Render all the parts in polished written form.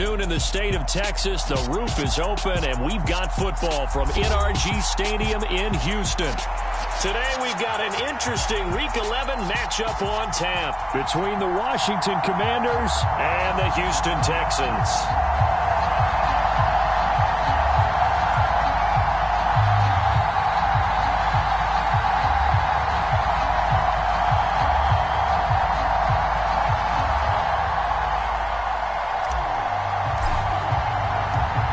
afternoon in the state of Texas. The roof is open, and we've got football from NRG Stadium in Houston. Today we've got an interesting Week 11 matchup on tap between the Washington Commanders and the Houston Texans.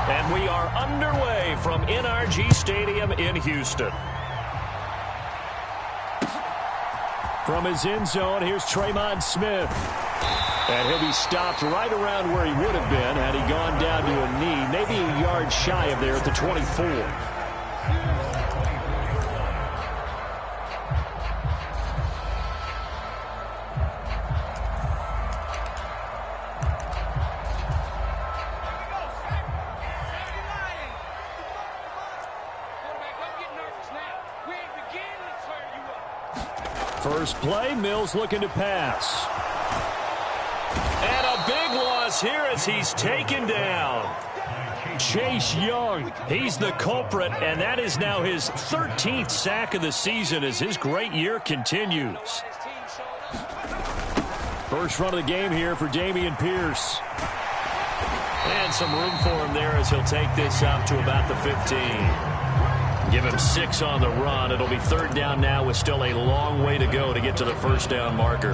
And we are underway from NRG Stadium in Houston. From his end zone, here's Tremont Smith. And he'll be stopped right around where he would have been had he gone down to a knee, maybe a yard shy of there at the 24. First play, Mills looking to pass. And a big loss here as he's taken down. Chase Young, he's the culprit, and that is now his 13th sack of the season as his great year continues. First run of the game here for Dameon Pierce. And some room for him there as he'll take this up to about the 15. Give him 6 on the run. It'll be third down now with still a long way to go to get to the first down marker.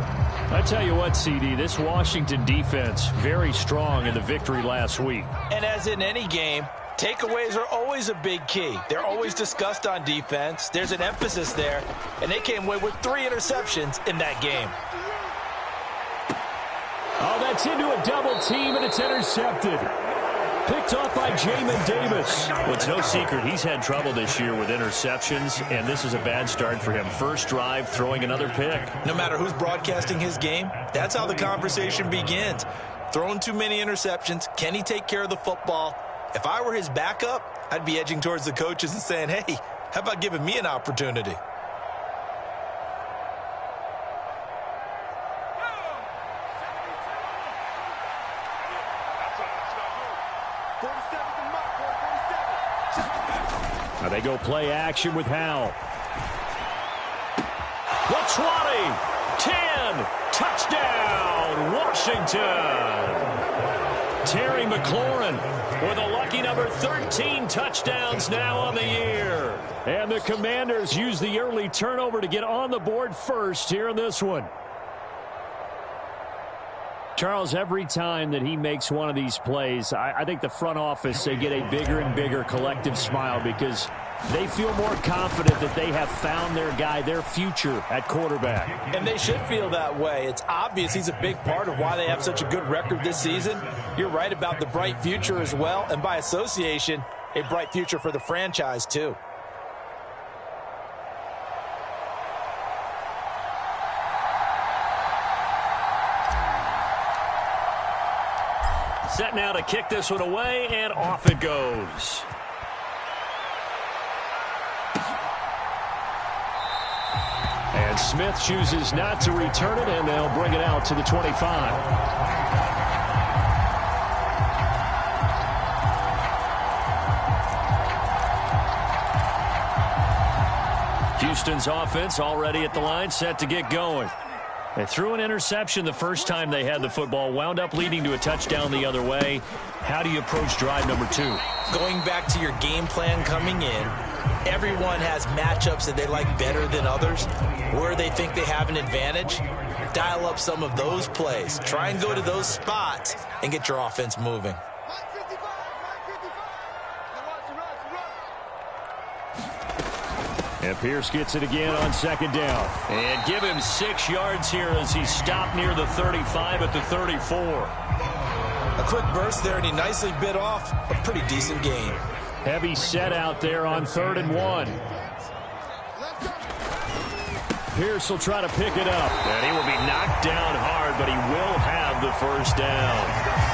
I tell you what, CD, this Washington defense, very strong in the victory last week. And as in any game, takeaways are always a big key. They're always discussed on defense. There's an emphasis there, and they came away with 3 interceptions in that game. Oh, that's into a double team, and it's intercepted. Picked off by Jamin Davis. Well, it's no secret he's had trouble this year with interceptions, and this is a bad start for him. First drive, throwing another pick. No matter who's broadcasting his game, that's how the conversation begins. Throwing too many interceptions, can he take care of the football? If I were his backup, I'd be edging towards the coaches and saying, hey, how about giving me an opportunity? Now they go play action with Howell. The 20, 10, touchdown, Washington. Terry McLaurin with a lucky number 13 touchdowns now on the year. And the Commanders use the early turnover to get on the board first here in this one. Charles, every time that he makes one of these plays, I think the front office, they get a bigger and bigger collective smile because they feel more confident that they have found their guy, their future at quarterback. And they should feel that way. It's obvious he's a big part of why they have such a good record this season. You're right about the bright future as well, and by association, a bright future for the franchise too. Set now to kick this one away, and off it goes. And Smith chooses not to return it, and they'll bring it out to the 25. Houston's offense already at the line, set to get going. They threw an interception the first time they had the football, wound up leading to a touchdown the other way. How do you approach drive number 2? Going back to your game plan coming in, everyone has matchups that they like better than others. Where they think they have an advantage, dial up some of those plays. Try and go to those spots and get your offense moving. And Pierce gets it again on second down. And give him 6 yards here as he stopped near the 35 at the 34. A quick burst there, and he nicely bit off a pretty decent gain. Heavy set out there on 3rd and 1. Pierce will try to pick it up. And he will be knocked down hard, but he will have the first down.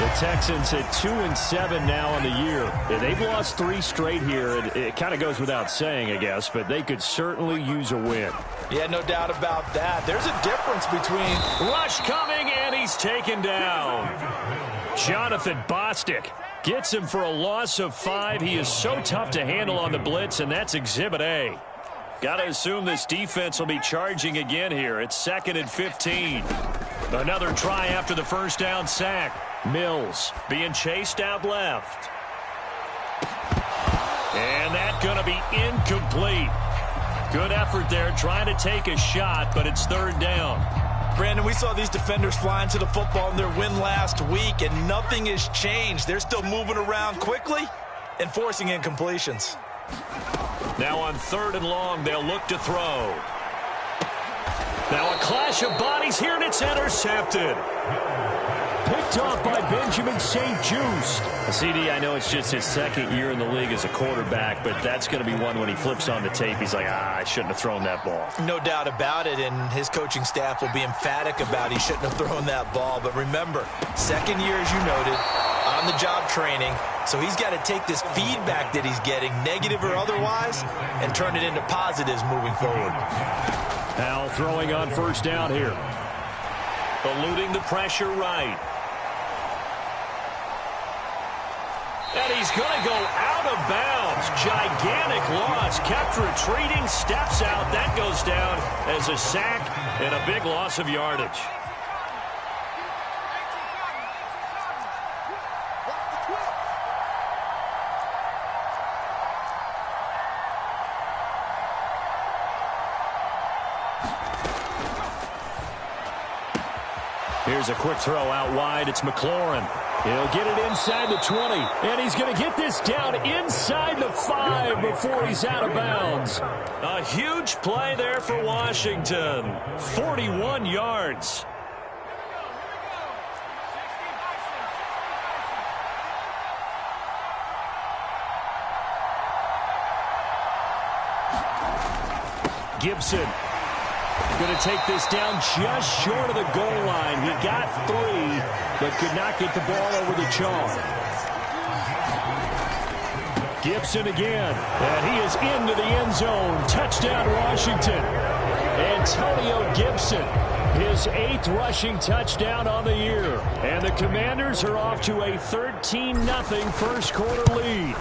The Texans at 2-7 now on the year. They've lost 3 straight here. It kind of goes without saying, I guess, but they could certainly use a win. Yeah, no doubt about that. There's a difference between... Rush coming, and he's taken down. Jonathan Bostic gets him for a loss of 5. He is so tough to handle on the blitz, and that's Exhibit A. Got to assume this defense will be charging again here. It's 2nd and 15. Another try after the first down sack. Mills being chased out left. And that's going to be incomplete. Good effort there trying to take a shot, but it's 3rd down. Brandon, we saw these defenders flying to the football in their win last week, and nothing has changed. They're still moving around quickly and forcing incompletions. Now on 3rd and long, they'll look to throw. Now a clash of bodies here, and it's intercepted. Picked off by Benjamin St. Just. CD, I know it's just his 2nd year in the league as a quarterback, but that's going to be one when he flips on the tape. He's like, I shouldn't have thrown that ball. No doubt about it, and his coaching staff will be emphatic about he shouldn't have thrown that ball. But remember, 2nd year, as you noted, on-the-job training, so he's got to take this feedback that he's getting, negative or otherwise, and turn it into positives moving forward. Now throwing on 1st down here. Eluding the pressure right. And he's going to go out of bounds. Gigantic loss. Kept retreating. Steps out. That goes down as a sack and a big loss of yardage. Here's a quick throw out wide. It's McLaurin. He'll get it inside the 20, and he's going to get this down inside the 5 before he's out of bounds. A huge play there for Washington. 41 yards. Gibson going to take this down just short of the goal line. He got 3, but could not get the ball over the chalk. Gibson again, and he is into the end zone. Touchdown, Washington. Antonio Gibson, his 8th rushing touchdown on the year. And the Commanders are off to a 13-0 first quarter lead.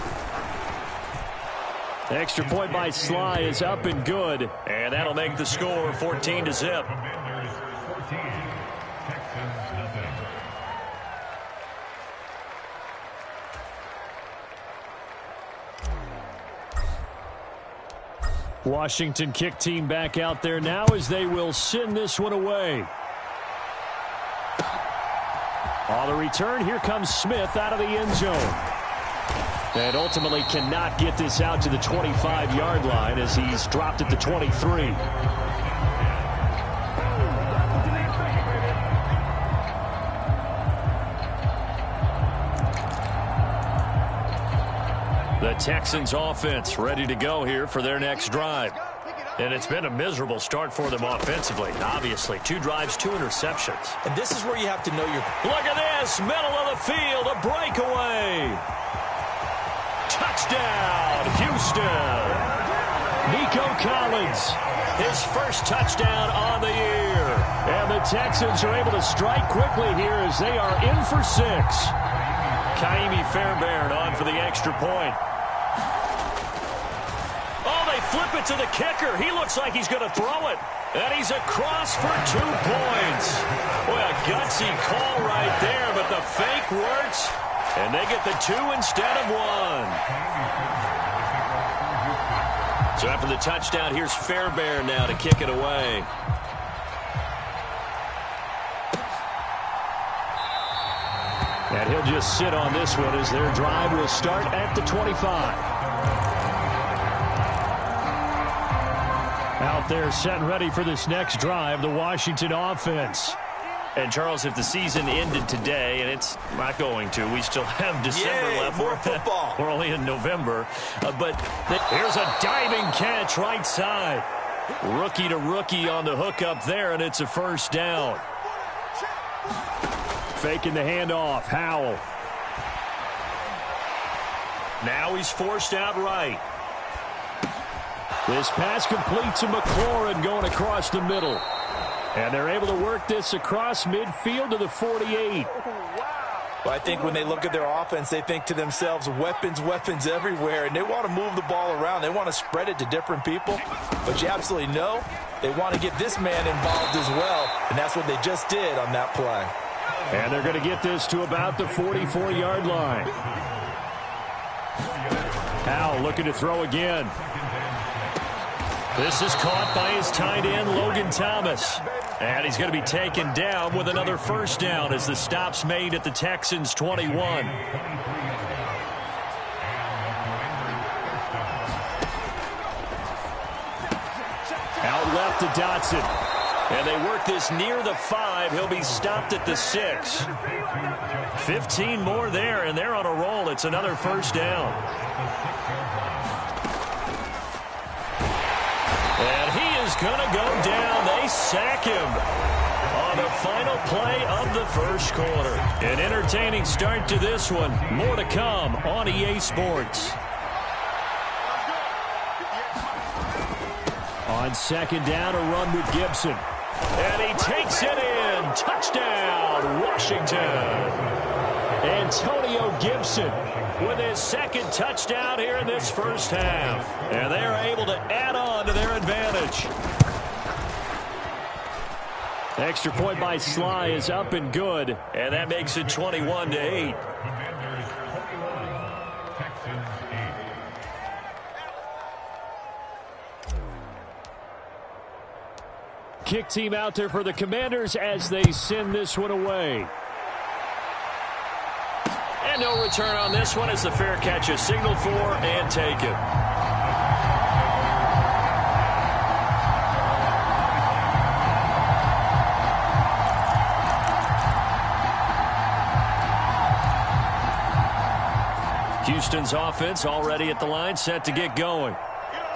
Extra point by Sly is up and good, and that'll make the score 14-0. Washington kick team back out there now as they will send this one away. On the return, here comes Smith out of the end zone. And ultimately cannot get this out to the 25-yard line as he's dropped at the 23. The Texans offense ready to go here for their next drive. And it's been a miserable start for them offensively. Obviously, 2 drives, 2 interceptions. And this is where you have to know your... Look at this, middle of the field, a breakaway. Touchdown, Houston. Nico Collins, his first touchdown on the year. And the Texans are able to strike quickly here as they are in for 6. Kaimi Fairbairn on for the extra point. Oh, they flip it to the kicker. He looks like he's going to throw it. And he's across for 2 points. Boy, a gutsy call right there, but the fake works. And they get the 2 instead of 1. So after the touchdown, here's Fairbairn now to kick it away. And he'll just sit on this one as their drive will start at the 25. Out there set and ready for this next drive, the Washington offense. And, Charles, if the season ended today, and it's not going to, we still have December left. More football. We're only in November. But here's a diving catch right side. Rookie to rookie on the hook up there, and it's a first down. Faking the handoff. Howell. Now he's forced out right. This pass complete to McLaurin going across the middle. And they're able to work this across midfield to the 48. Well, I think when they look at their offense, they think to themselves, weapons, weapons everywhere, and they want to move the ball around. They want to spread it to different people, but you absolutely know they want to get this man involved as well, and that's what they just did on that play. And they're going to get this to about the 44-yard line. Howell looking to throw again. This is caught by his tight end, Logan Thomas. And he's going to be taken down with another first down as the stop's made at the Texans' 21. Out left to Dotson. And they work this near the 5. He'll be stopped at the 6. 15 more there, and they're on a roll. It's another first down. And he is going to go down. They sack him on the final play of the first quarter. An entertaining start to this one. More to come on EA Sports. On second down, a run with Gibson. And he takes it in. Touchdown, Washington. Antonio Gibson with his second touchdown here in this first half. And they are able to add on to their advantage. The extra point by Sly is up and good. And that makes it 21-8. Kick team out there for the Commanders as they send this one away. And no return on this one as the fair catch is signaled for and taken. Houston's offense already at the line, set to get going.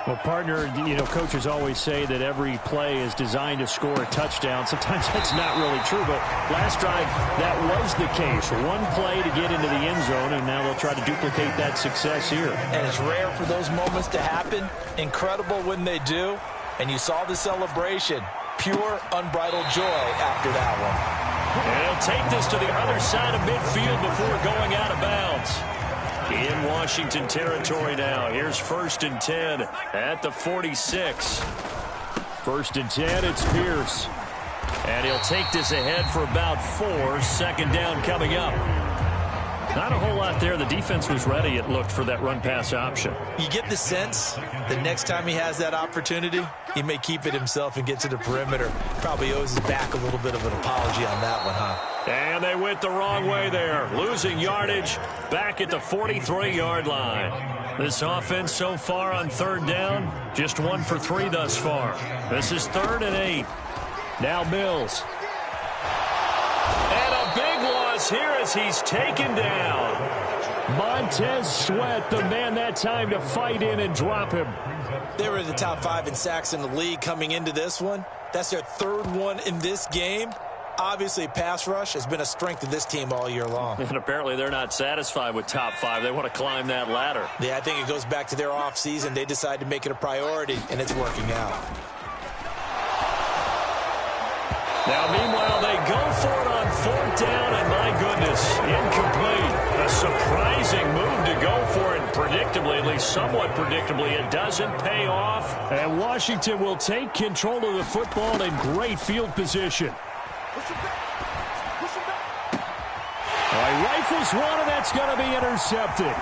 Well, partner, coaches always say that every play is designed to score a touchdown. Sometimes that's not really true, but last drive, that was the case. One play to get into the end zone, and now they'll try to duplicate that success here. And it's rare for those moments to happen. Incredible when they do. And you saw the celebration. Pure, unbridled joy after that one. And he'll take this to the other side of midfield before going out of bounds. In Washington territory now. Here's 1st and 10 at the 46. 1st and 10, it's Pierce. And he'll take this ahead for about 4. 2nd down coming up. Not a whole lot there. The defense was ready, it looked, for that run-pass option. You get the sense that next time he has that opportunity, he may keep it himself and get to the perimeter. Probably owes his back a little bit of an apology on that one, huh? And they went the wrong way there. Losing yardage back at the 43-yard line. This offense so far on 3rd down, just 1 for 3 thus far. This is 3rd and 8. Now Mills. And a big loss here as he's taken down. Montez Sweat, the man that time to fight in and drop him. They were in the top 5 in sacks in the league coming into this one. That's their 3rd one in this game. Obviously, pass rush has been a strength of this team all year long. And apparently they're not satisfied with top 5. They want to climb that ladder. Yeah, I think it goes back to their offseason. They decided to make it a priority, and it's working out. Now, meanwhile, they go for it on 4th down, and my goodness, incomplete. A surprising move to go for it, predictably, at least somewhat predictably. It doesn't pay off, and Washington will take control of the football in great field position. He rifles one, and that's going to be intercepted.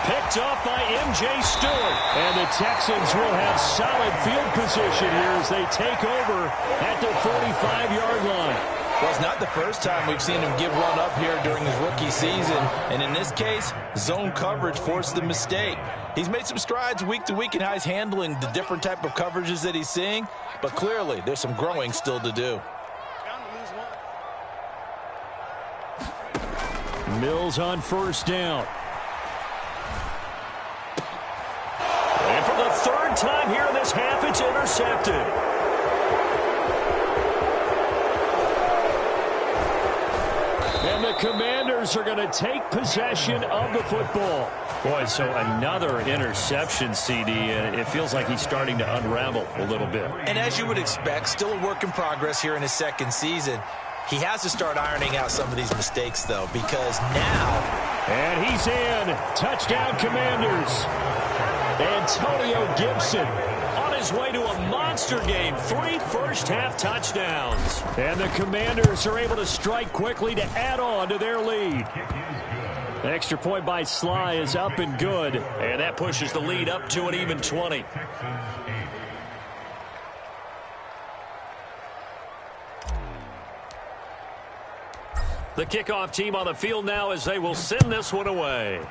Picked up by M.J. Stewart. And the Texans will have solid field position here as they take over at the 45-yard line. Well, it's not the first time we've seen him give one up here during his rookie season. And in this case, zone coverage forced the mistake. He's made some strides week to week in how he's handling the different type of coverages that he's seeing. But clearly, there's some growing still to do. Mills on 1st down. And for the 3rd time here in this half, it's intercepted. And the Commanders are going to take possession of the football. Boy, so another interception, CD, and it feels like he's starting to unravel a little bit. And as you would expect, still a work in progress here in his 2nd season. He has to start ironing out some of these mistakes, though, because now... And he's in. Touchdown, Commanders. Antonio Gibson on his way to a monster game. 3 first-half touchdowns. And the Commanders are able to strike quickly to add on to their lead. The extra point by Sly is up and good. And that pushes the lead up to an even 20. The kickoff team on the field now as they will send this one away.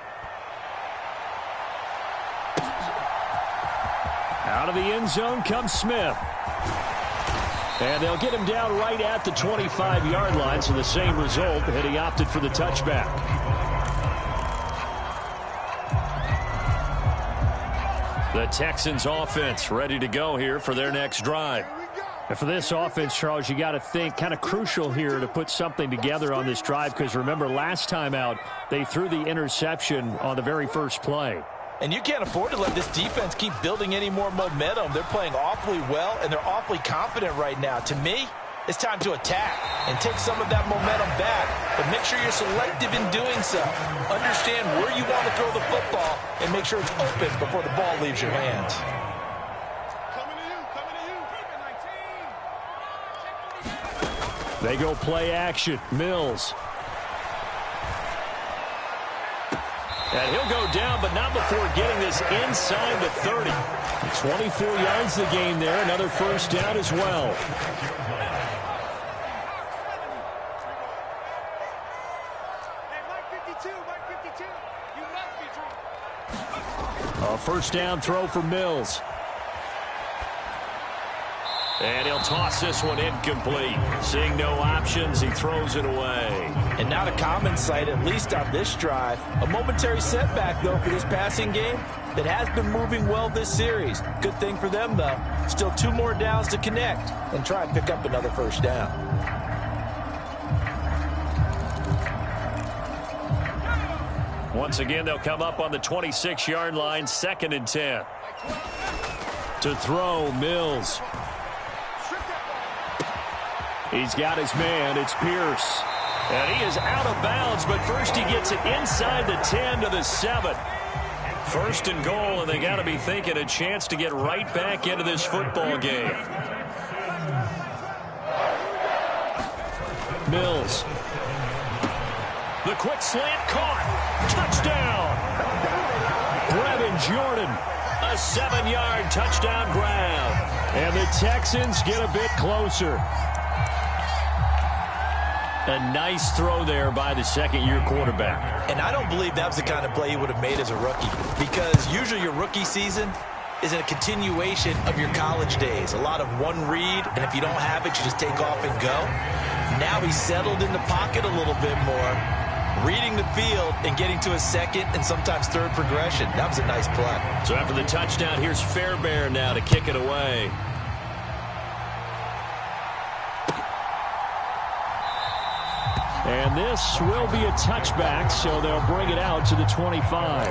Out of the end zone comes Smith. And they'll get him down right at the 25-yard line, so the same result, and he opted for the touchback. The Texans offense ready to go here for their next drive. And for this offense, Charles, you got to think kind of crucial here to put something together on this drive, because remember last time out they threw the interception on the very first play. And you can't afford to let this defense keep building any more momentum. They're playing awfully well, and they're awfully confident right now. To me, it's time to attack and take some of that momentum back, but make sure you're selective in doing so. Understand where you want to throw the football and make sure it's open before the ball leaves your hands. They go play action. Mills. And he'll go down, but not before getting this inside the 30. 24 yards the game there. Another first down as well. A first down throw for Mills. And he'll toss this one incomplete. Seeing no options, he throws it away. And not a common sight, at least on this drive. A momentary setback, though, for this passing game that has been moving well this series. Good thing for them, though. Still 2 more downs to connect and try and pick up another first down. Once again, they'll come up on the 26-yard line, 2nd and 10. To throw, Mills. He's got his man. It's Pierce. And he is out of bounds, but first he gets it inside the 10 to the 7. First and goal, and they got to be thinking a chance to get right back into this football game. Mills. The quick slant caught. Touchdown. Brevin Jordan. A 7-yard touchdown grab. And the Texans get a bit closer. A nice throw there by the second-year quarterback. And I don't believe that was the kind of play he would have made as a rookie, because usually your rookie season is a continuation of your college days. A lot of one read, and if you don't have it, you just take off and go. Now he's settled in the pocket a little bit more, reading the field and getting to a second and sometimes third progression. That was a nice play. So after the touchdown, here's Fairbairn now to kick it away. And this will be a touchback, so they'll bring it out to the 25.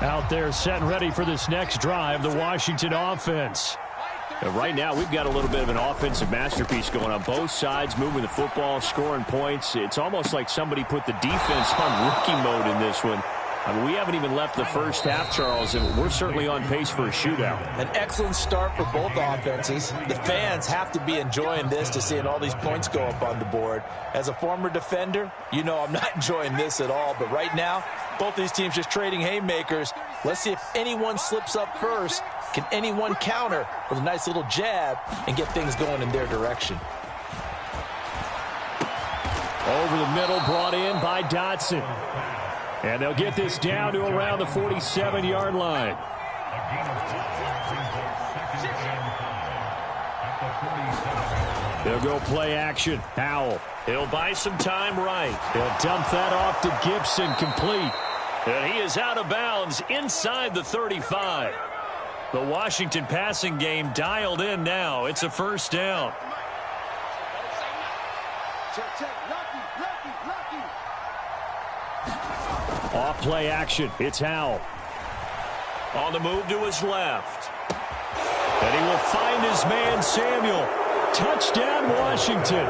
Out there set and ready for this next drive, the Washington offense. And right now, we've got a little bit of an offensive masterpiece going on both sides, moving the football, scoring points. It's almost like somebody put the defense on rookie mode in this one. I mean, we haven't even left the first half, Charles, and we're certainly on pace for a shootout. An excellent start for both offenses. The fans have to be enjoying this to seeing all these points go up on the board. As a former defender, you know I'm not enjoying this at all. But right now, both these teams just trading haymakers. Let's see if anyone slips up first. Can anyone counter with a nice little jab and get things going in their direction? Over the middle, brought in by Dotson. And they'll get this down to around the 47-yard line. They'll go play action. Howell. He'll buy some time right. He'll dump that off to Gibson, complete. And he is out of bounds inside the 35. The Washington passing game dialed in now. It's a first down. Off play action. It's Howell. On the move to his left. And he will find his man, Samuel. Touchdown, Washington.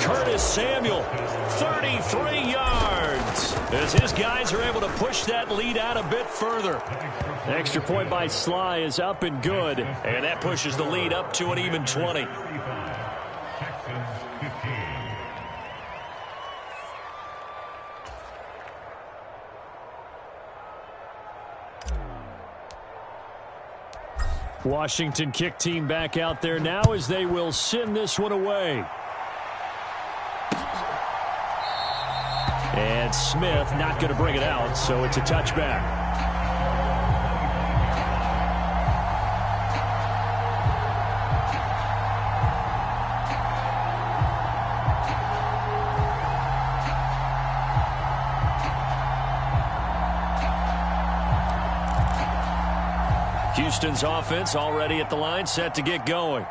Curtis Samuel, 33 yards. As his guys are able to push that lead out a bit further. The extra point by Sly is up and good. And that pushes the lead up to an even 20. Washington kick team back out there now as they will send this one away. And Smith not going to bring it out, so it's a touchback. Houston's offense already at the line, set to get going.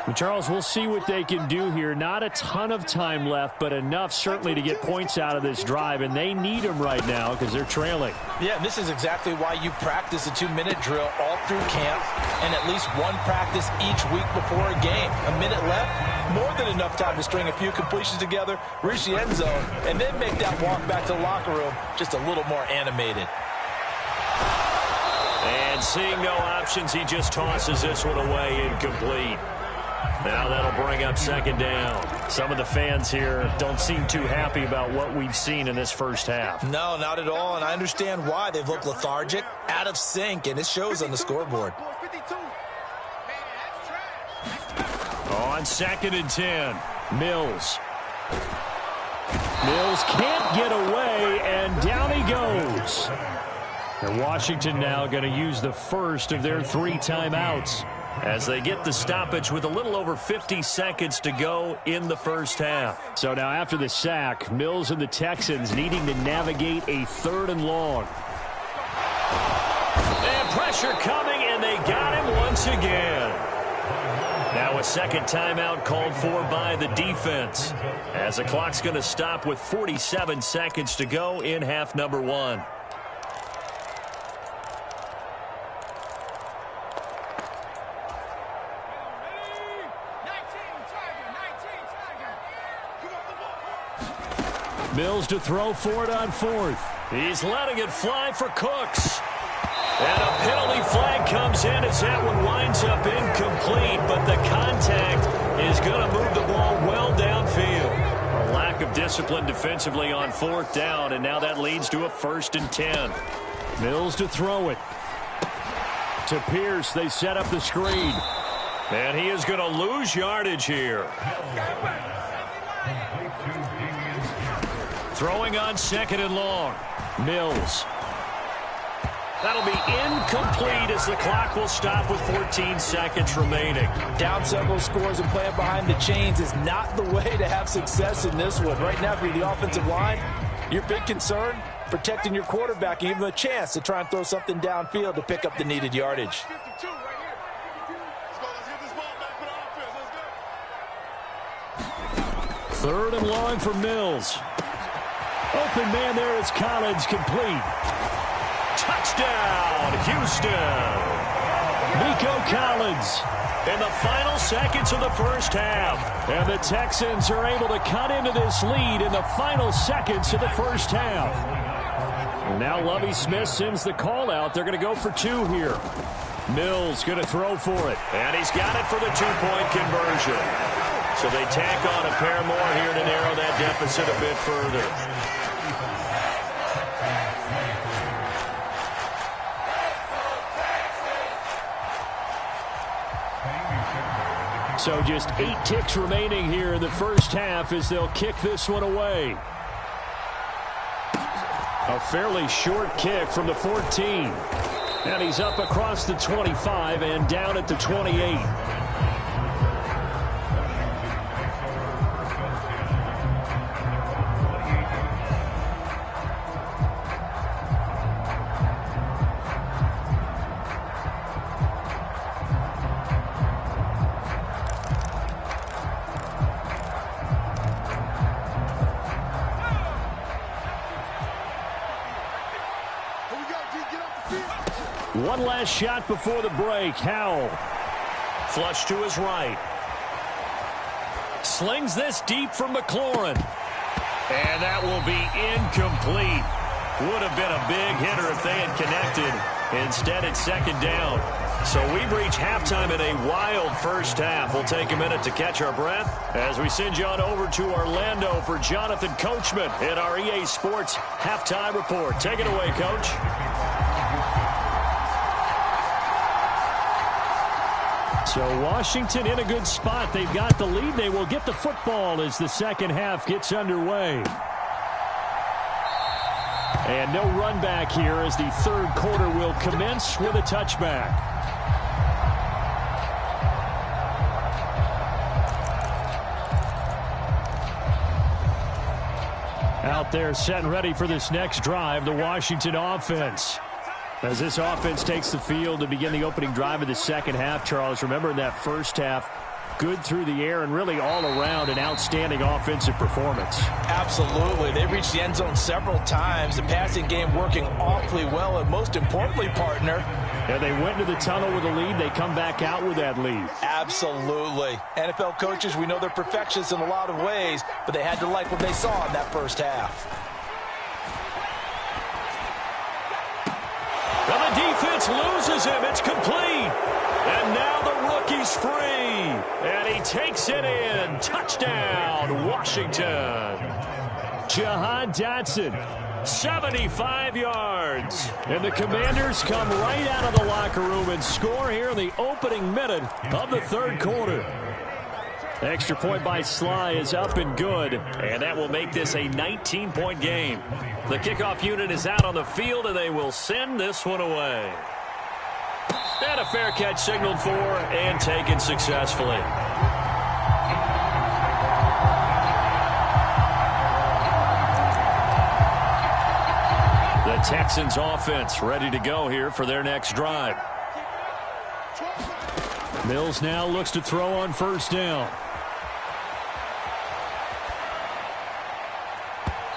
Well, Charles, we'll see what they can do here. Not a ton of time left, but enough certainly to get points out of this drive, and they need them right now because they're trailing. Yeah, this is exactly why you practice a 2-minute drill all through camp and at least one practice each week before a game. A minute left, more than enough time to string a few completions together, reach the end zone, and then make that walk back to the locker room just a little more animated. And seeing no options, he just tosses this one away, incomplete. Now that'll bring up second down. Some of the fans here don't seem too happy about what we've seen in this first half. No, not at all, and I understand why. They've looked lethargic, out of sync, and it shows on the scoreboard. On 2nd and 10, Mills. Mills can't get away, and down he goes. And Washington now going to use the first of their 3 timeouts as they get the stoppage with a little over 50 seconds to go in the first half. So now after the sack, Mills and the Texans needing to navigate a 3rd and long. And pressure coming, and they got him once again. Now a second timeout called for by the defense as the clock's going to stop with 47 seconds to go in half number 1. Mills to throw for it on 4th. He's letting it fly for Cooks. And a penalty flag comes in as that one winds up incomplete, but the contact is going to move the ball well downfield. A lack of discipline defensively on 4th down, and now that leads to a 1st and 10. Mills to throw it. To Pierce, they set up the screen. And he is going to lose yardage here. Throwing on 2nd and long. Mills. That'll be incomplete as the clock will stop with 14 seconds remaining. Down several scores and playing behind the chains is not the way to have success in this one. Right now, for the offensive line, your big concern, protecting your quarterback and give him a chance to try and throw something downfield to pick up the needed yardage. 3rd and long for Mills. Open man there is Collins, complete. Touchdown, Houston. Nico Collins in the final seconds of the first half. And the Texans are able to cut into this lead in the final seconds of the first half. And now Lovie Smith sends the call out. They're going to go for 2 here. Mills going to throw for it. And he's got it for the 2-point conversion. So they tack on a pair more here to narrow that deficit a bit further. So just 8 ticks remaining here in the first half as they'll kick this one away. A fairly short kick from the 14. And he's up across the 25 and down at the 28. One last shot before the break. Howell Flush to his right. Slings this deep from McLaurin. And that will be incomplete. Would have been a big hitter if they had connected. Instead, it's second down. So we've reached halftime in a wild first half. We'll take a minute to catch our breath as we send you on over to Orlando for Jonathan Coachman in our EA Sports Halftime Report. Take it away, Coach. So Washington in a good spot. They've got the lead. They will get the football as the second half gets underway. And no run back here as the third quarter will commence with a touchback. Out there set and ready for this next drive, the Washington offense. As this offense takes the field to begin the opening drive of the second half, Charles, remember in that first half, good through the air and really all around an outstanding offensive performance. Absolutely. They reached the end zone several times. The passing game working awfully well, and most importantly, partner. Yeah, they went into the tunnel with a lead. They come back out with that lead. Absolutely. NFL coaches, we know they're perfectionists in a lot of ways, but they had to like what they saw in that first half. Well, the defense loses him. It's complete. And now the rookie's free. And he takes it in. Touchdown, Washington. Jahan Dotson, 75 yards. And the Commanders come right out of the locker room and score here in the opening minute of the third quarter. Extra point by Sly is up and good, and that will make this a 19-point game. The kickoff unit is out on the field, and they will send this one away. And a fair catch signaled for and taken successfully. The Texans offense ready to go here for their next drive. Mills now looks to throw on first down.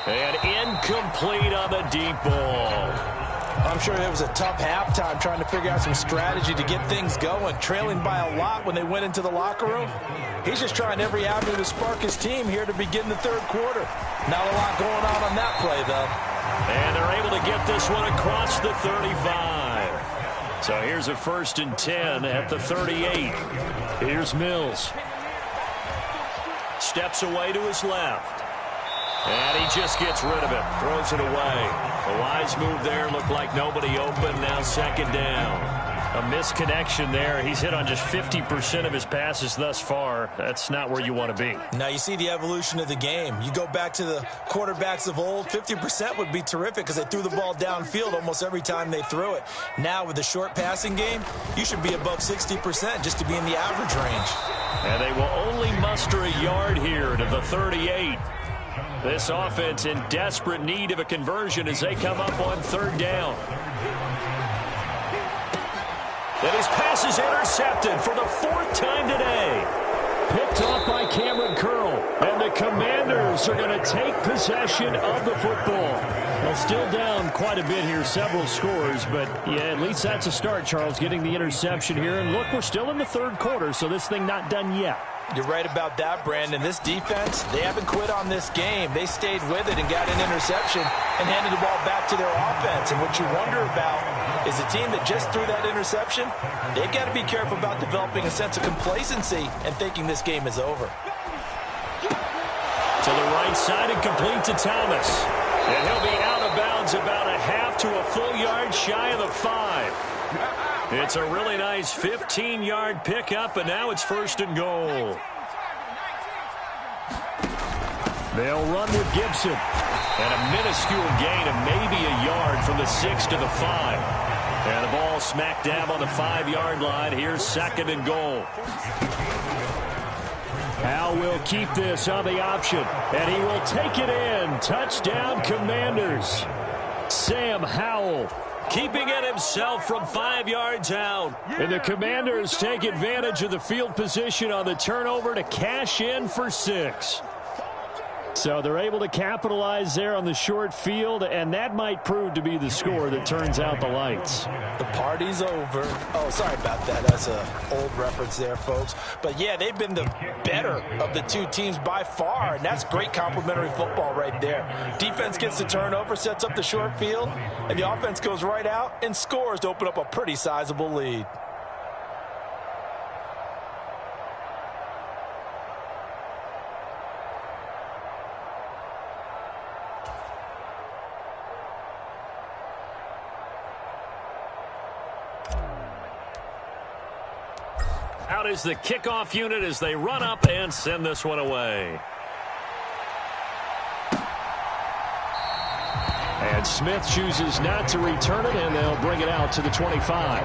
And incomplete on the deep ball. I'm sure it was a tough halftime trying to figure out some strategy to get things going, trailing by a lot when they went into the locker room. He's just trying every avenue to spark his team here to begin the third quarter. Not a lot going on that play, though. And they're able to get this one across the 35. So here's a 1st and 10 at the 38. Here's Mills. Steps away to his left. And he just gets rid of it. Throws it away. A wise move there. Looked like nobody open. Now second down. A misconnection there. He's hit on just 50% of his passes thus far. That's not where you want to be. Now you see the evolution of the game. You go back to the quarterbacks of old, 50% would be terrific because they threw the ball downfield almost every time they threw it. Now with the short passing game, you should be above 60% just to be in the average range. And they will only muster a yard here to the 38. This offense in desperate need of a conversion as they come up on third down. And his pass is intercepted for the 4th time today. Picked off by Cameron Curl. And the Commanders are going to take possession of the football. Well, still down quite a bit here, several scores. But, yeah, at least that's a start, Charles, getting the interception here. And, look, we're still in the third quarter, so this thing not done yet. You're right about that, Brandon. This defense, they haven't quit on this game. They stayed with it and got an interception and handed the ball back to their offense. And what you wonder about is a team that just threw that interception, they've got to be careful about developing a sense of complacency and thinking this game is over. To the right side and complete to Thomas. And he'll be out of bounds about a half to a full yard shy of the 5. It's a really nice 15-yard pickup, and now it's 1st and goal. They'll run with Gibson. And a minuscule gain of maybe a yard from the 6 to the 5. And the ball smack dab on the 5-yard line. Here's 2nd and goal. Al will keep this on the option, and he will take it in. Touchdown, Commanders. Sam Howell keeping it himself from 5 yards out. And the Commanders take advantage of the field position on the turnover to cash in for 6. So they're able to capitalize there on the short field, and that might prove to be the score that turns out the lights. The party's over. Oh, sorry about that. That's an old reference there, folks. But, yeah, they've been the better of the two teams by far, and that's great complimentary football right there. Defense gets the turnover, sets up the short field, and the offense goes right out and scores to open up a pretty sizable lead. Out is the kickoff unit as they run up and send this one away. And Smith chooses not to return it, and they'll bring it out to the 25.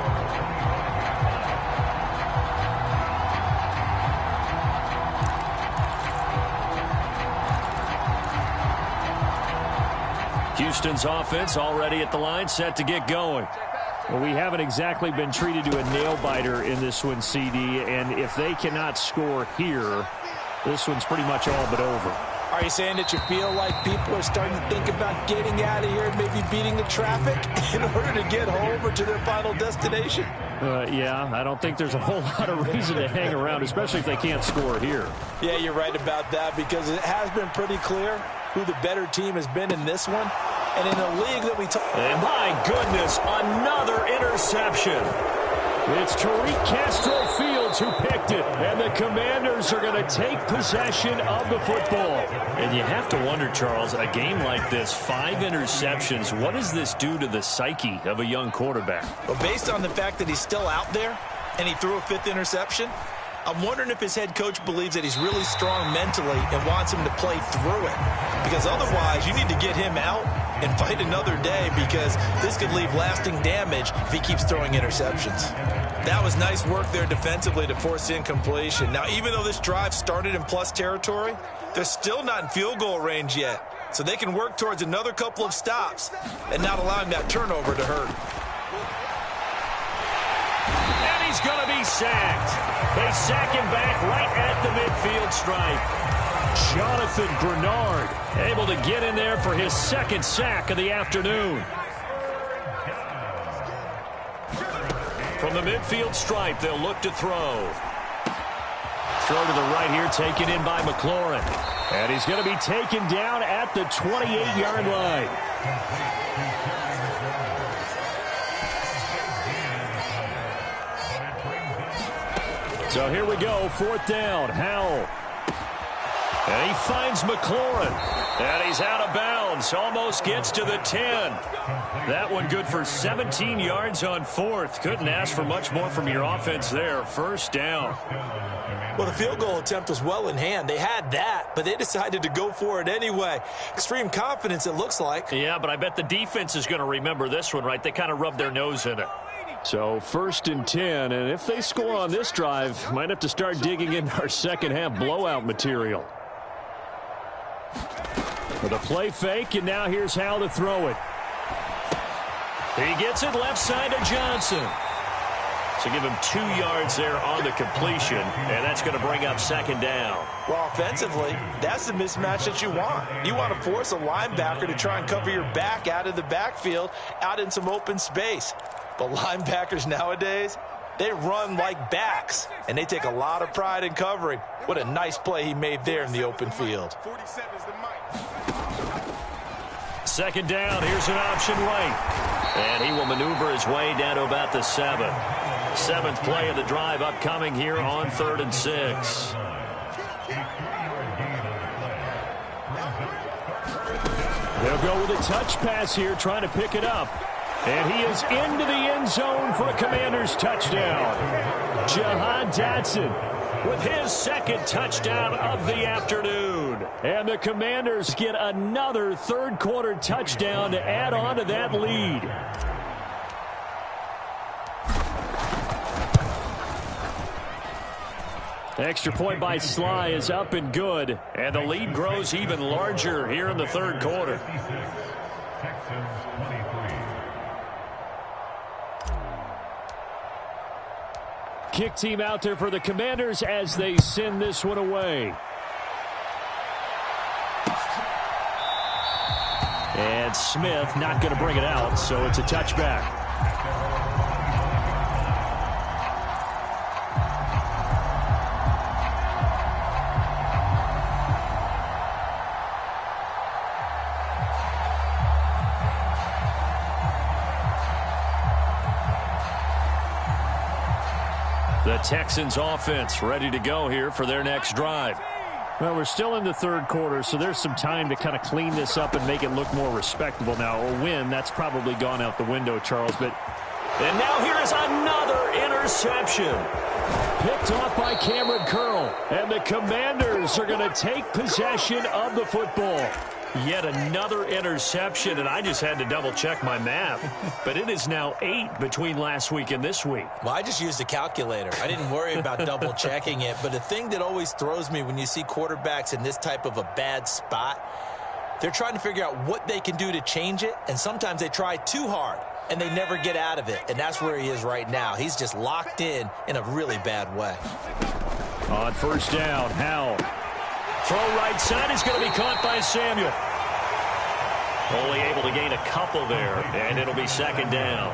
Houston's offense already at the line, set to get going. Well, we haven't exactly been treated to a nail-biter in this one, CD, and if they cannot score here, this one's pretty much all but over. Are you saying that you feel like people are starting to think about getting out of here and maybe beating the traffic in order to get home or to their final destination? Yeah, I don't think there's a whole lot of reason to hang around, especially if they can't score here. Yeah, you're right about that, because it has been pretty clear who the better team has been in this one. And in a league that we talk... And my goodness, another interception. It's Tariq Castro-Fields who picked it. And the Commanders are going to take possession of the football. And you have to wonder, Charles, a game like this, 5 interceptions, what does this do to the psyche of a young quarterback? Well, based on the fact that he's still out there and he threw a 5th interception, I'm wondering if his head coach believes that he's really strong mentally and wants him to play through it. Because otherwise, you need to get him out and fight another day, because this could leave lasting damage if he keeps throwing interceptions. That was nice work there defensively to force incompletion. Now, even though this drive started in plus territory, they're still not in field goal range yet. So they can work towards another couple of stops and not allowing that turnover to hurt. And he's going to be sacked. They sack him back right at the midfield stripe. Jonathan Grenard able to get in there for his 2nd sack of the afternoon. From the midfield stripe, they'll look to throw. Throw to the right here, taken in by McLaurin. And he's going to be taken down at the 28-yard line. So here we go, 4th down, Howell. And he finds McLaurin. And he's out of bounds. Almost gets to the 10. That one good for 17 yards on 4th. Couldn't ask for much more from your offense there. 1st down. Well, the field goal attempt was well in hand. They had that, but they decided to go for it anyway. Extreme confidence, it looks like. Yeah, but I bet the defense is going to remember this one, right? They kind of rubbed their nose in it. So 1st and 10, and if they score on this drive, might have to start digging into our second-half blowout material. With a play fake, and now here's Howell to throw it. He gets it left side to Johnson. So give him 2 yards there on the completion, and that's going to bring up 2nd down. Well, offensively, that's the mismatch that you want. You want to force a linebacker to try and cover your back out of the backfield, out in some open space. But linebackers nowadays, they run like backs, and they take a lot of pride in covering. What a nice play he made there in the open field. 2nd down, here's an option right. And he will maneuver his way down to about the 7. 7th play of the drive upcoming here on 3rd and 6. They'll go with a touch pass here, trying to pick it up. And he is into the end zone for a Commanders touchdown. Jahan Dotson with his 2nd touchdown of the afternoon. And the Commanders get another 3rd quarter touchdown to add on to that lead. Extra point by Sly is up and good. And the lead grows even larger here in the 3rd quarter. Kick team out there for the Commanders as they send this one away. And Smith not going to bring it out, so it's a touchback. The Texans offense ready to go here for their next drive. Well, we're still in the third quarter, so there's some time to kind of clean this up and make it look more respectable now. A win, that's probably gone out the window, Charles. And now here is another interception. Picked off by Cameron Curl. And the Commanders are going to take possession of the football. Yet another interception, and I just had to double-check my math. But it is now 8 between last week and this week. Well, I just used a calculator. I didn't worry about double-checking it. But the thing that always throws me when you see quarterbacks in this type of a bad spot, they're trying to figure out what they can do to change it, and sometimes they try too hard, and they never get out of it. And that's where he is right now. He's just locked in a really bad way. On first down, Howell. Throw right side is going to be caught by Samuel. Only able to gain a couple there, and it'll be second down.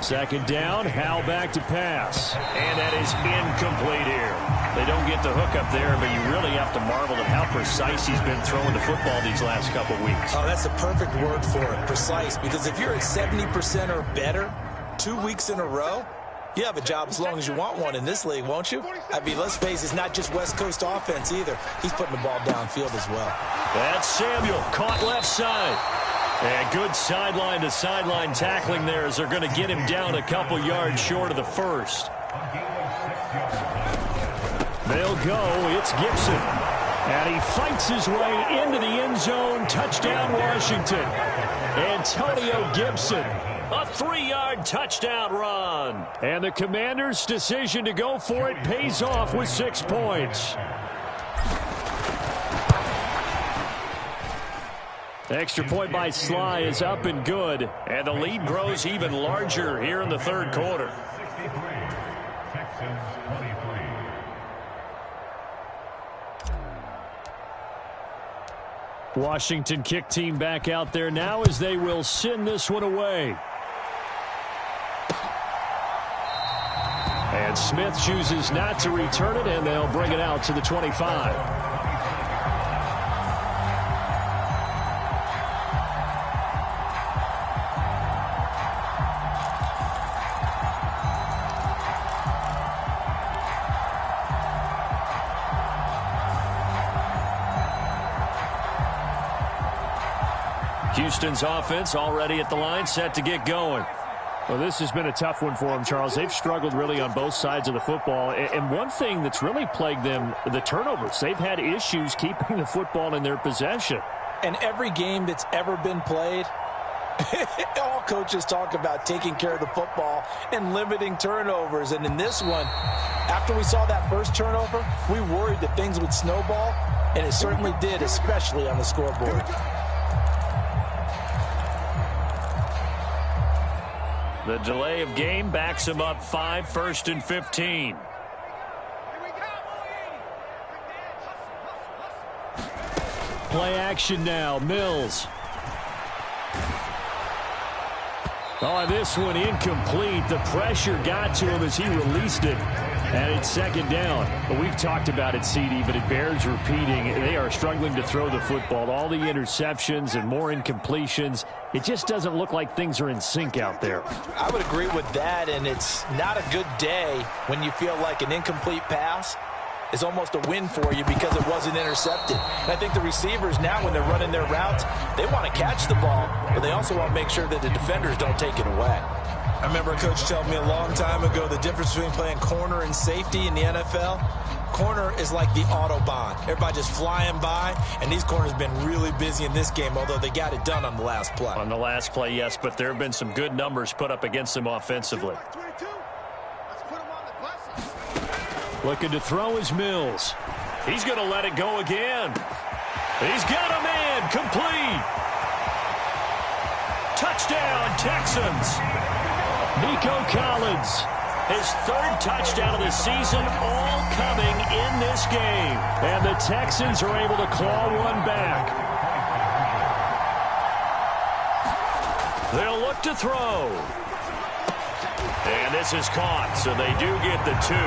Second down, Howell back to pass. And that is incomplete here. They don't get the hook up there, but you really have to marvel at how precise he's been throwing the football these last couple weeks. Oh, that's the perfect word for it, precise, because if you're at 70% or better 2 weeks in a row, you have a job as long as you want one in this league, won't you? I mean, let's face it, it's not just West Coast offense either. He's putting the ball downfield as well. That's Samuel, caught left side. And good sideline-to-sideline tackling there as they're going to get him down a couple yards short of the first. They'll go. It's Gibson. And he fights his way into the end zone. Touchdown, Washington. Antonio Gibson. A 3-yard touchdown run. And the Commanders' decision to go for it pays off with 6 points. Extra point by Sly is up and good. And the lead grows even larger here in the third quarter. Washington kick team back out there now as they will send this one away. And Smith chooses not to return it, and they'll bring it out to the 25. Houston's offense already at the line, set to get going. Well, this has been a tough one for them, Charles. They've struggled really on both sides of the football. And one thing that's really plagued them, the turnovers. They've had issues keeping the football in their possession. And every game that's ever been played, all coaches talk about taking care of the football and limiting turnovers. And in this one, after we saw that first turnover, we worried that things would snowball, and it certainly did, especially on the scoreboard. The delay of game backs him up 5, 1st and 15. Play action now, Mills. Oh, this one incomplete. The pressure got to him as he released it. And it's second down. But we've talked about it, CD, but it bears repeating. They are struggling to throw the football. All the interceptions and more incompletions. It just doesn't look like things are in sync out there. I would agree with that, and it's not a good day when you feel like an incomplete pass is almost a win for you because it wasn't intercepted. And I think the receivers now, when they're running their routes, they want to catch the ball, but they also want to make sure that the defenders don't take it away. I remember a coach telling me a long time ago the difference between playing corner and safety in the NFL. Corner is like the Autobahn. Everybody just flying by, and these corners have been really busy in this game, although they got it done on the last play. On the last play, yes, but there have been some good numbers put up against them offensively. Looking to throw is Mills. He's going to let it go again. He's got a man, complete. Touchdown, Texans. Nico Collins, his 3rd touchdown of the season, all coming in this game. And the Texans are able to claw one back. They'll look to throw. And this is caught, so they do get the 2.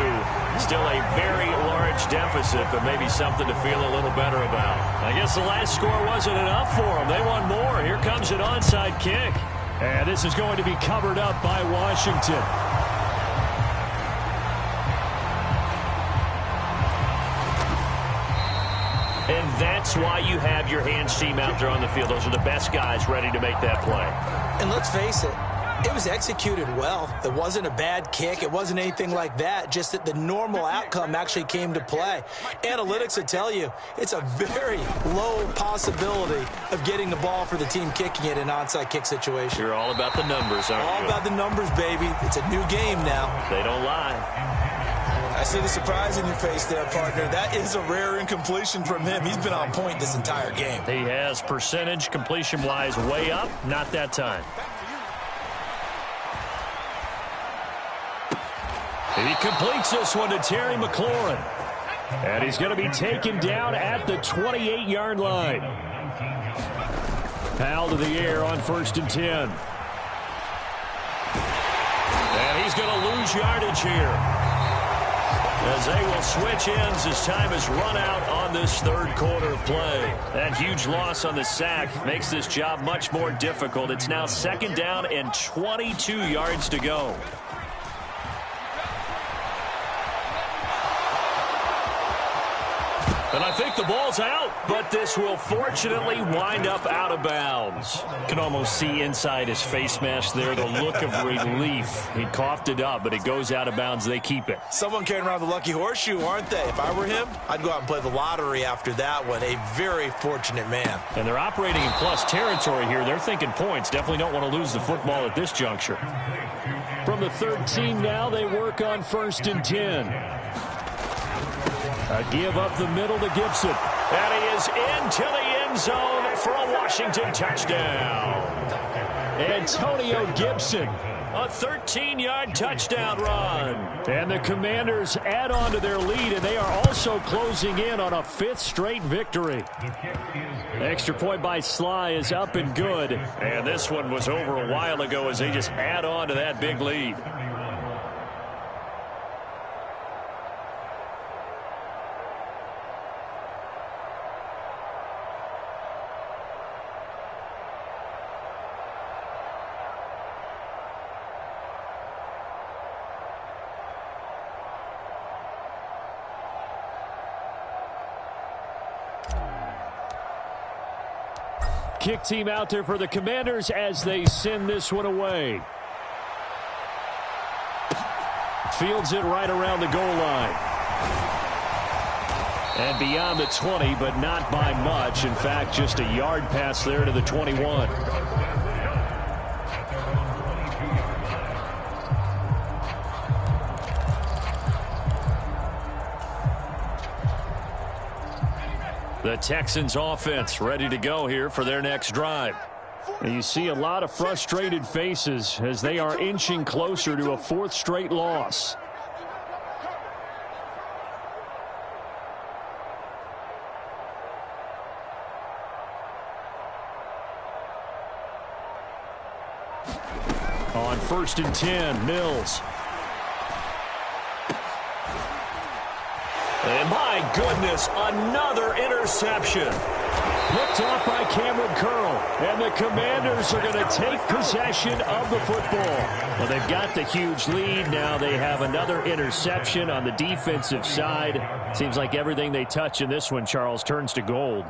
Still a very large deficit, but maybe something to feel a little better about. I guess the last score wasn't enough for them. They want more. Here comes an onside kick. And this is going to be covered up by Washington. And that's why you have your hands team out there on the field. Those are the best guys ready to make that play. And let's face it, it was executed well. It wasn't a bad kick. It wasn't anything like that. Just that the normal outcome actually came to play. Analytics will tell you it's a very low possibility of getting the ball for the team kicking it in an onside kick situation. You're all about the numbers, aren't you? All about the numbers, baby. It's a new game now. They don't lie. I see the surprise in your face there, partner. That is a rare incompletion from him. He's been on point this entire game. He has percentage completion-wise way up. Not that time. He completes this one to Terry McLaurin. And he's going to be taken down at the 28-yard line. Powell to the air on 1st and 10. And he's going to lose yardage here, as they will switch ends as time is run out on this third quarter of play. That huge loss on the sack makes this job much more difficult. It's now 2nd down and 22 yards to go. And I think the ball's out, but this will fortunately wind up out of bounds. You can almost see inside his face mask there the look of relief. He coughed it up, but it goes out of bounds. They keep it. Someone carrying around the lucky horseshoe, aren't they? If I were him, I'd go out and play the lottery after that one. A very fortunate man. And they're operating in plus territory here. They're thinking points. Definitely don't want to lose the football at this juncture. From the 13 now, they work on 1st and 10. A give up the middle to Gibson. And he is into the end zone for a Washington touchdown. Antonio Gibson, a 13-yard touchdown run. And the Commanders add on to their lead, and they are also closing in on a 5th straight victory. Extra point by Sly is up and good. And this one was over a while ago as they just add on to that big lead. Kick team out there for the Commanders as they send this one away. Fields it right around the goal line. And beyond the 20, but not by much. In fact, just a yard pass there to the 21. The Texans offense ready to go here for their next drive. And you see a lot of frustrated faces as they are inching closer to a 4th straight loss. On 1st and 10, Mills. And my goodness, another interception. Picked off by Cameron Curl. And the Commanders are going to take possession of the football. Well, they've got the huge lead. Now they have another interception on the defensive side. Seems like everything they touch in this one, Charles, turns to gold.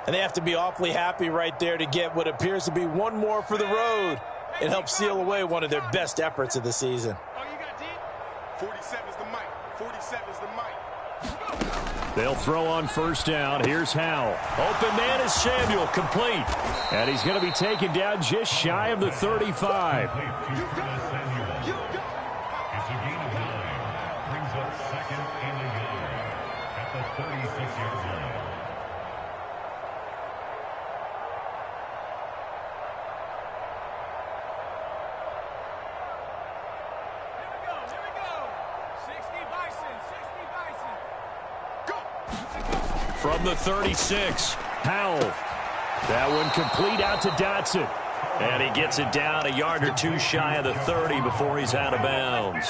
And they have to be awfully happy right there to get what appears to be one more for the road. It helps seal away one of their best efforts of the season. Oh, you got D? 47 is the mic. 47 is the mic. They'll throw on 1st down. Here's Howell. Open man is Samuel, complete. And he's going to be taken down just shy of the 35. It's a gain of 9. Brings up 2nd and a yard at the 36-yard line. Here we go. 60 Bison. From the 36, Howell. That one complete out to Dotson. And he gets it down a yard or two shy of the 30 before he's out of bounds.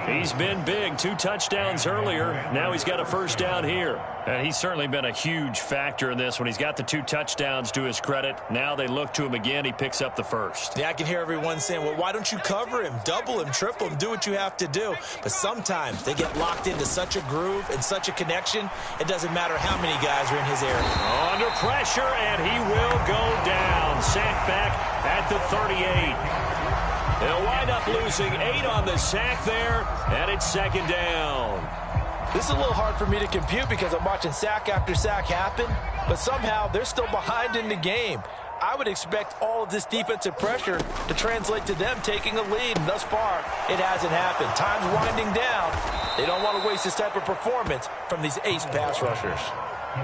He's been big. 2 touchdowns earlier. Now he's got a first down here. And he's certainly been a huge factor in this when he's got the 2 touchdowns to his credit. Now they look to him again. He picks up the first. Yeah, I can hear everyone saying, well, why don't you cover him, double him, triple him, do what you have to do. But sometimes they get locked into such a groove and such a connection, it doesn't matter how many guys are in his area. Under pressure, and he will go down. Sack back at the 38. They'll wind up losing 8 on the sack there, and it's second down. This is a little hard for me to compute because I'm watching sack after sack happen, but somehow they're still behind in the game. I would expect all of this defensive pressure to translate to them taking a lead, and thus far, it hasn't happened. Time's winding down. They don't want to waste this type of performance from these ace pass rushers.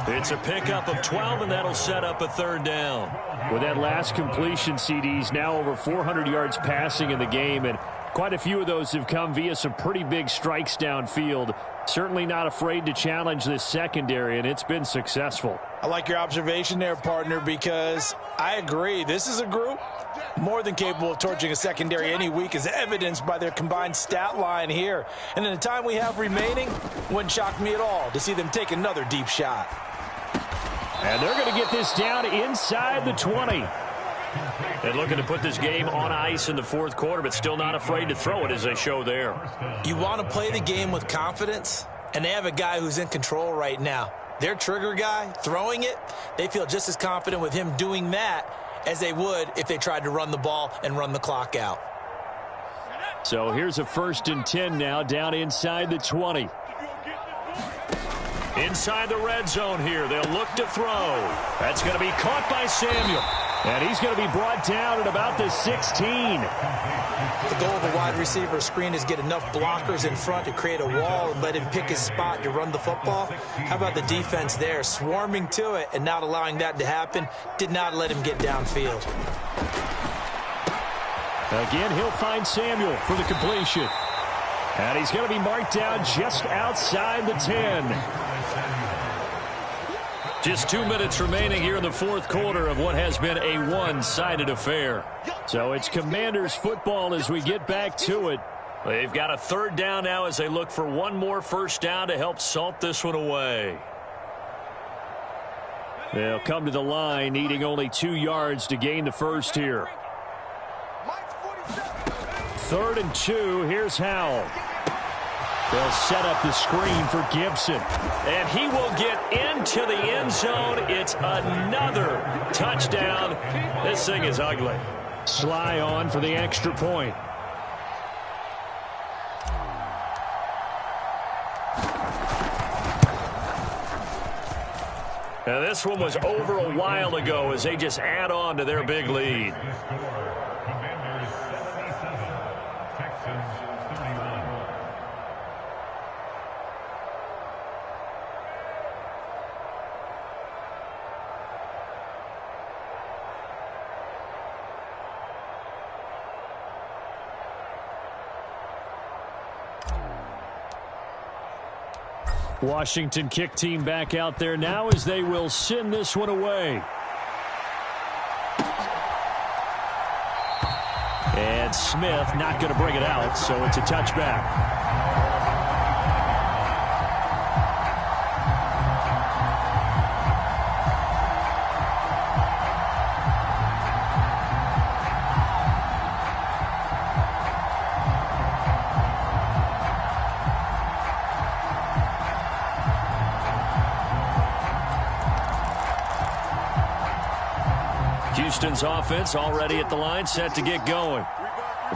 It's a pickup of 12, and that'll set up a third down. With that last completion, CD's now over 400 yards passing in the game, and quite a few of those have come via some pretty big strikes downfield. Certainly not afraid to challenge this secondary, and it's been successful. I like your observation there, partner, because I agree. This is a group more than capable of torching a secondary any week, as evidenced by their combined stat line here. And in the time we have remaining, wouldn't shock me at all to see them take another deep shot. And they're going to get this down inside the 20. And looking to put this game on ice in the fourth quarter, but still not afraid to throw it as they show there. You want to play the game with confidence, and they have a guy who's in control right now. Their trigger guy, throwing it, they feel just as confident with him doing that as they would if they tried to run the ball and run the clock out. So here's a 1st and 10 now, down inside the 20. Inside the red zone here, they'll look to throw. That's going to be caught by Samuel. And he's going to be brought down at about the 16. The goal of a wide receiver screen is get enough blockers in front to create a wall and let him pick his spot to run the football. How about the defense there, swarming to it and not allowing that to happen? Did not let him get downfield. Again, he'll find Samuel for the completion. And he's going to be marked down just outside the 10. Just 2 minutes remaining here in the fourth quarter of what has been a one-sided affair. So it's Commanders football as we get back to it. They've got a third down now as they look for one more first down to help salt this one away. They'll come to the line, needing only 2 yards to gain the first here. 3rd and 2, here's Howell. They'll set up the screen for Gibson. And he will get into the end zone. It's another touchdown. This thing is ugly. Sly on for the extra point. Now this one was over a while ago as they just add on to their big lead. Commanders 77, Texans 31. Washington kick team back out there now as they will send this one away. And Smith not going to bring it out, so it's a touchback. Houston's offense already at the line, set to get going.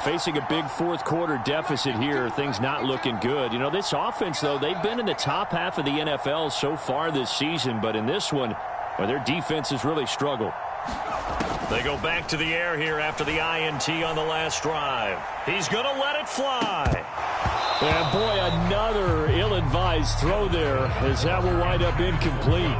Facing a big fourth quarter deficit here, things not looking good. You know, this offense, though, they've been in the top half of the NFL so far this season, but in this one, well, their defense has really struggled. They go back to the air here after the INT on the last drive. He's going to let it fly. And boy, another ill-advised throw there as that will wind up incomplete.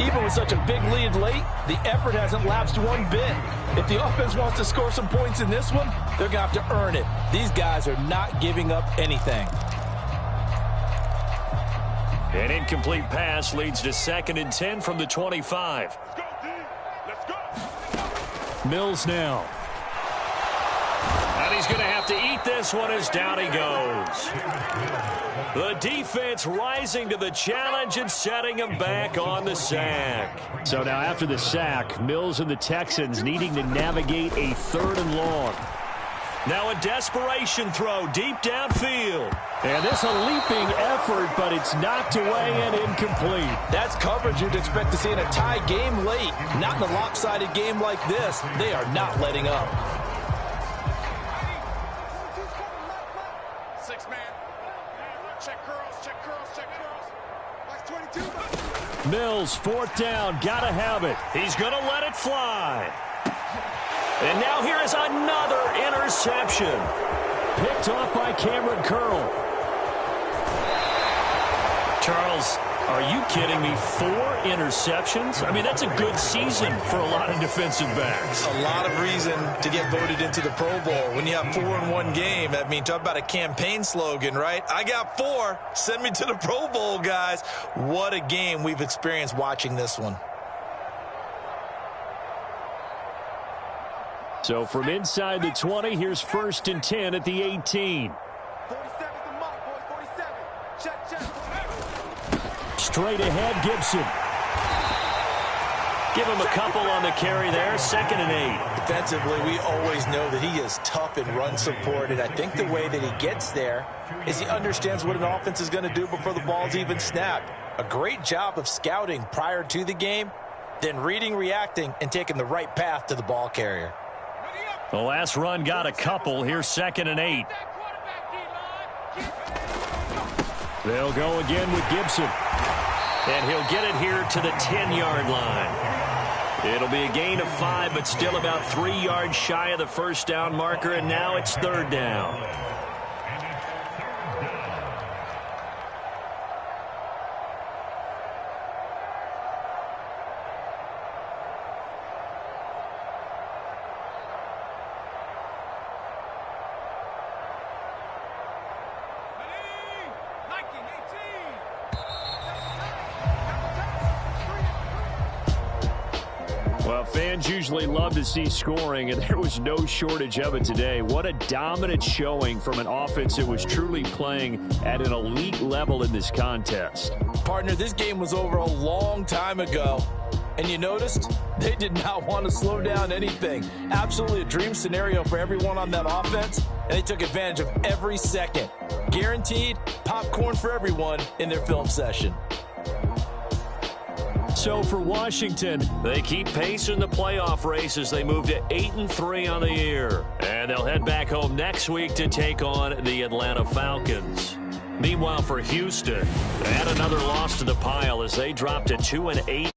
Even with such a big lead late, the effort hasn't lapsed one bit. If the offense wants to score some points in this one, they're going to have to earn it. These guys are not giving up anything. An incomplete pass leads to 2nd and 10 from the 25. Mills now. And he's going to have to eat this one as down he goes. The defense rising to the challenge and setting him back on the sack. So now after the sack, Mills and the Texans needing to navigate a 3rd and long. Now a desperation throw deep downfield. And this a leaping effort, but it's knocked away and incomplete. That's coverage you'd expect to see in a tie game late. Not in a lopsided game like this. They are not letting up. 6-man. Check curls, check curls, check curls. Watch 22. Mills, 4th down, gotta have it. He's gonna let it fly. And now here is another interception. Picked off by Cameron Curl. Charles, are you kidding me? 4 interceptions? I mean, that's a good season for a lot of defensive backs. A lot of reason to get voted into the Pro Bowl. When you have 4 in one game, I mean, talk about a campaign slogan, right? I got 4. Send me to the Pro Bowl, guys. What a game we've experienced watching this one. So from inside the 20, here's 1st and 10 at the 18. 47's the mark, boys. 47. Check, check. Straight ahead, Gibson. Give him a couple on the carry there. 2nd and 8. Defensively, we always know that he is tough in run support, and I think the way that he gets there is he understands what an offense is going to do before the ball's even snapped. A great job of scouting prior to the game, then reading, reacting, and taking the right path to the ball carrier. The last run got a couple. Here's 2nd and 8. They'll go again with Gibson. And he'll get it here to the 10-yard line. It'll be a gain of 5, but still about 3 yards shy of the 1st down marker, and now it's 3rd down. Well, fans usually love to see scoring, and there was no shortage of it today. What a dominant showing from an offense that was truly playing at an elite level in this contest. Partner, this game was over a long time ago, and you noticed they did not want to slow down anything. Absolutely a dream scenario for everyone on that offense, and they took advantage of every second. Guaranteed popcorn for everyone in their film session. So for Washington, they keep pace in the playoff race as they move to 8-3 on the year. And they'll head back home next week to take on the Atlanta Falcons. Meanwhile, for Houston, they had another loss to the pile as they dropped to 2-8.